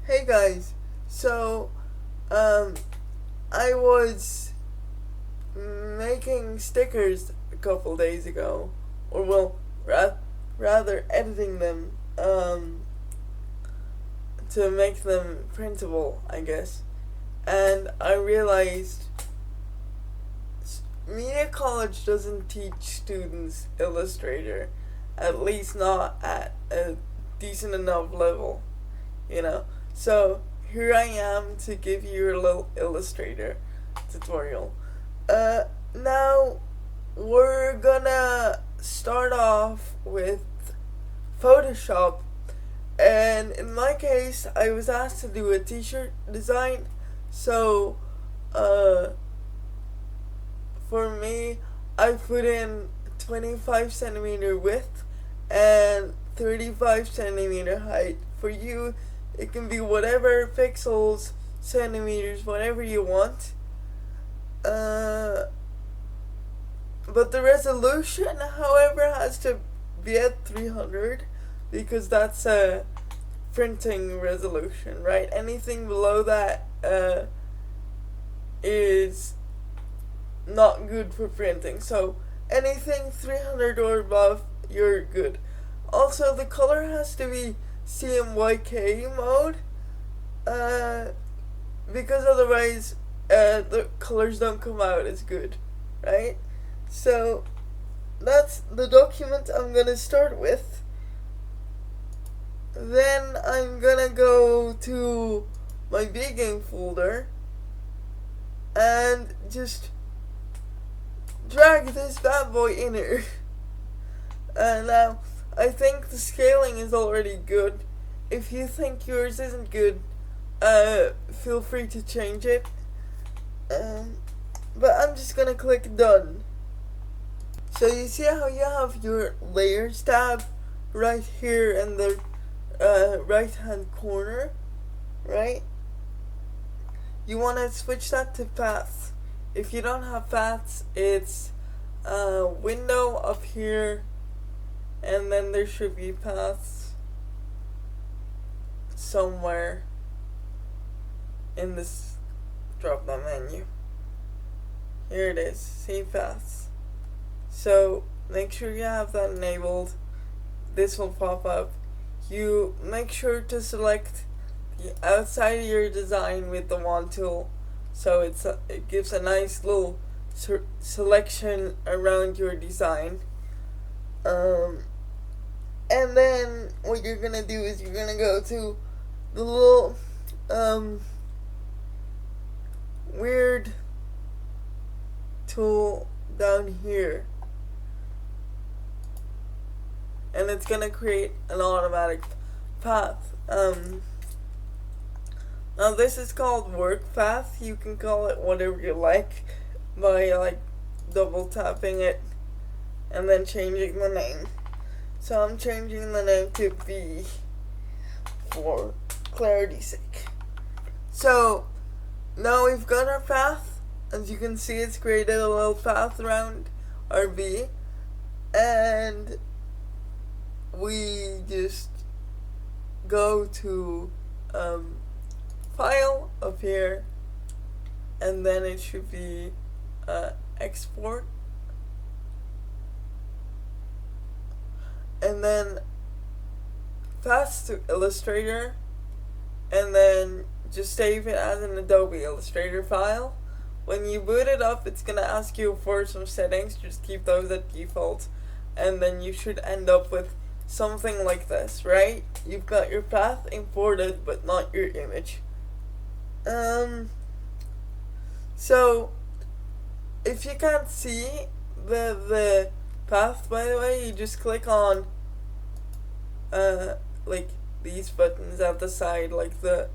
Hey guys, so um, I was making stickers a couple days ago, or rather editing them to make them printable, I guess. And I realized Media College doesn't teach students Illustrator, at least not at a decent enough level, you know. So here I am to give you a little Illustrator tutorial. Now we're gonna start off with Photoshop, and in my case, I was asked to do a T-shirt design. So, uh, for me, I put in 25 centimeter width and 35 centimeter height. For you, it can be whatever pixels, centimeters, whatever you want. Uh, but the resolution, however, has to be at 300 because that's a printing resolution, right? Anything below that is not good for printing. So anything 300 or above, you're good. Also, the color has to be CMYK mode, uh, because otherwise the colors don't come out as good, right? So that's the document I'm gonna start with. Then I'm gonna go to my BGame folder and just drag this bad boy in here. Now, I think the scaling is already good. If you think yours isn't good, feel free to change it. But I'm just gonna click done. So you see how you have your layers tab right here in the right hand corner, right? You want to switch that to paths. If you don't have paths, it's window up here, and then there should be paths somewhere in this drop down menu. Here it is, see paths. So make sure you have that enabled. This will pop up. You make sure to select the outside of your design with the wand tool, so it gives a nice little selection around your design. And then what you're gonna do is you're gonna go to the little weird tool down here, and it's gonna create an automatic path. Now this is called work path. You can call it whatever you like by double tapping it and then changing the name. So I'm changing the name to B for clarity's sake. So now we've got our path. As you can see, it's created a little path around our B, and we just go to file up here, and then it should be export, and then pass to Illustrator, and then just save it as an Adobe Illustrator file. When you boot it up, it's gonna ask you for some settings. Just keep those at default, and then you should end up with something like this, right? You've got your path imported, but not your image. So if you can't see the path, by the way, you just click on like these buttons at the side, like the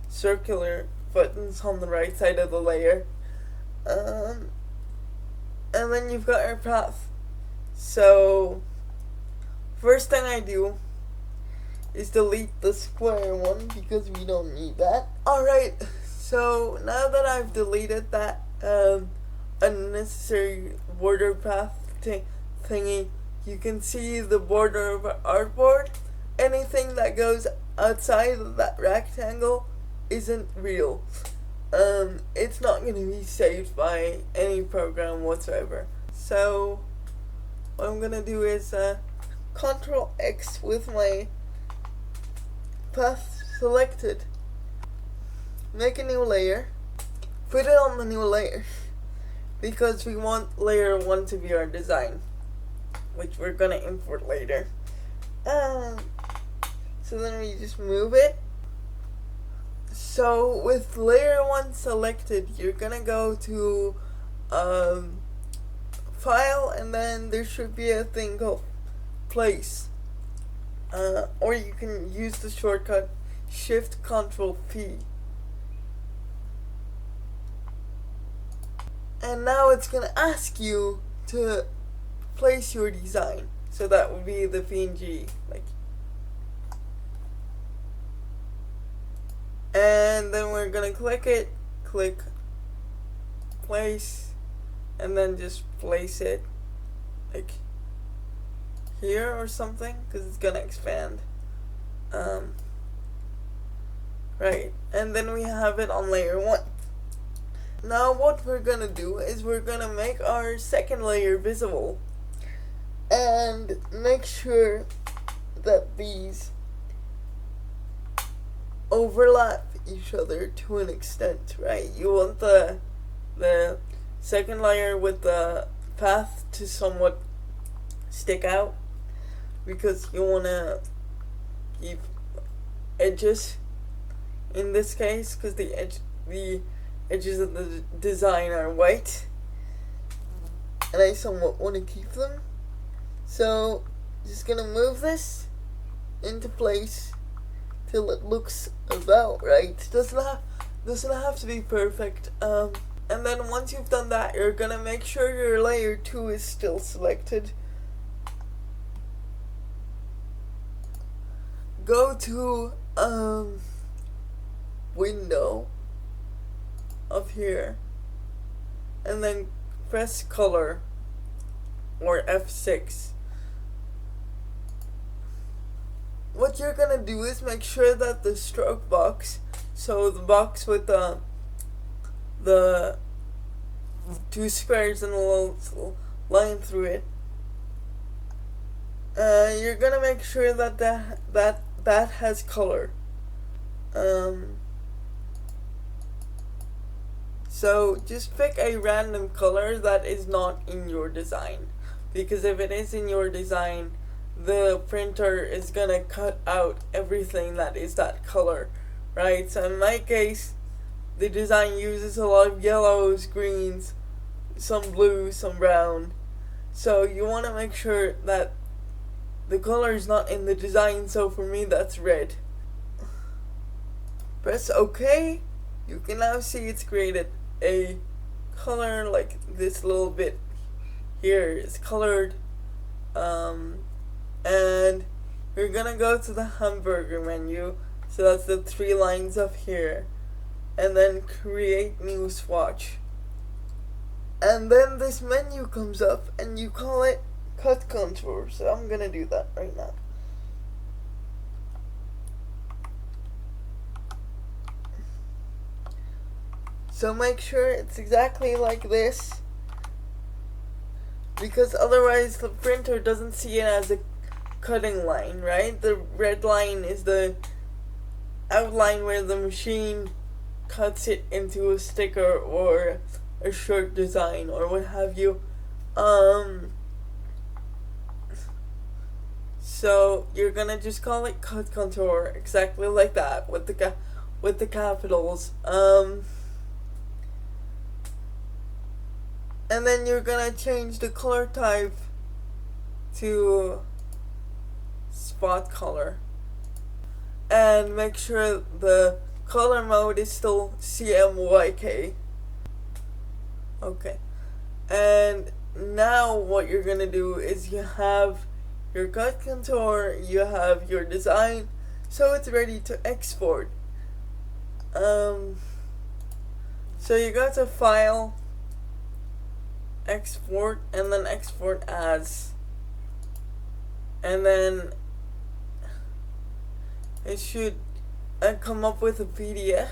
circular buttons on the right side of the layer. And then you've got your path. So first thing I do is delete the square one because we don't need that. Alright, so now that I've deleted that unnecessary border path thingy, you can see the border of our artboard. Anything that goes outside of that rectangle isn't real. It's not going to be saved by any program whatsoever. So what I'm going to do is Control X with my path selected. Make a new layer. Put it on the new layer. Because we want layer 1 to be our design, which we're going to import later. So then we just move it. So with layer 1 selected, you're gonna go to file, and then there should be a thing called place, or you can use the shortcut Shift Control P. And now it's gonna ask you to place your design. So that would be the PNG, like. And then we're gonna click it, click place, and then just place it like here or something, because it's gonna expand. Right, and then we have it on layer 1. Now what we're gonna do is we're gonna make our second layer visible and make sure that these overlap each other to an extent, right? You want the second layer with the path to somewhat stick out, because you want to keep edges in this case, because the edges of the design are white and I somewhat want to keep them. So just gonna move this into place till it looks about right. Doesn't have to be perfect. And then once you've done that, you're gonna make sure your layer 2 is still selected. Go to window up here, and then press color or F6. What you're gonna do is make sure that the stroke box, so the box with the two squares and a little line through it, you're gonna make sure that that has color. So just pick a random color that is not in your design, because if it is in your design, the printer is gonna cut out everything that is that color, right? So in my case, the design uses a lot of yellows, greens, some blue, some brown. So you want to make sure that the color is not in the design, so for me that's red. Press OK. You can now see it's created a color, like this little bit here is colored. And you're gonna go to the hamburger menu, so that's the 3 lines up here, and then create new swatch. And then this menu comes up and you call it cut contour, so I'm gonna do that right now. So make sure it's exactly like this, because otherwise the printer doesn't see it as a cutting line, right? The red line is the outline where the machine cuts it into a sticker or a shirt design or what have you. So you're gonna just call it cut contour, exactly like that, with the capitals. And then you're gonna change the color type to spot color, and make sure the color mode is still CMYK. Okay, and now what you're gonna do is you have your cut contour, you have your design, so it's ready to export. So you go to File, Export, and then Export As, and then it should come up with a PDF.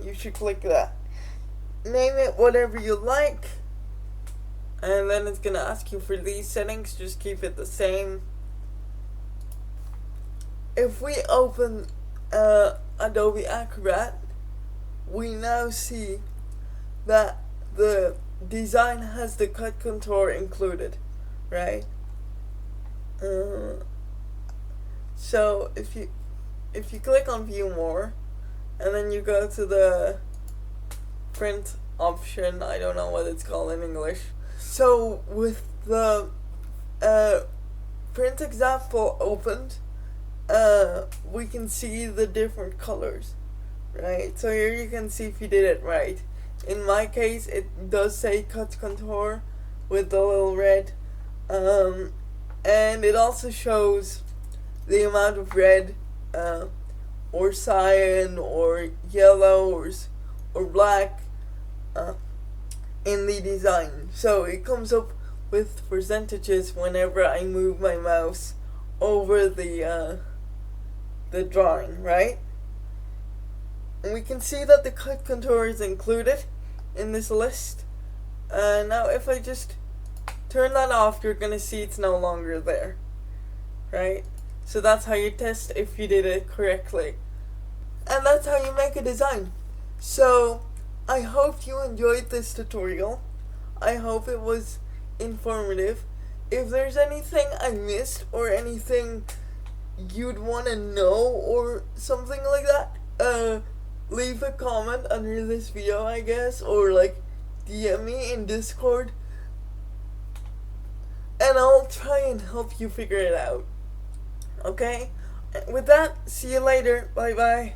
You should click that. Name it whatever you like, and then it's gonna ask you for these settings. Just keep it the same. If we open Adobe Acrobat, we now see that the design has the cut contour included, right? So if you click on View More, and then you go to the print option, I don't know what it's called in English. So with the print example opened, we can see the different colors, right? So here you can see if you did it right. In my case, it does say cut contour with the little red, and it also shows the amount of red, or cyan, or yellow, or black, in the design. So it comes up with percentages whenever I move my mouse over the drawing, right? And we can see that the cut contour is included in this list. Now if I just turn that off, you're gonna see it's no longer there, right? So that's how you test if you did it correctly. And that's how you make a design. So I hope you enjoyed this tutorial. I hope it was informative. If there's anything I missed or anything you'd want to know or something like that, leave a comment under this video, I guess, or like DM me in Discord, and I'll try and help you figure it out. Okay? With that, see you later. Bye bye.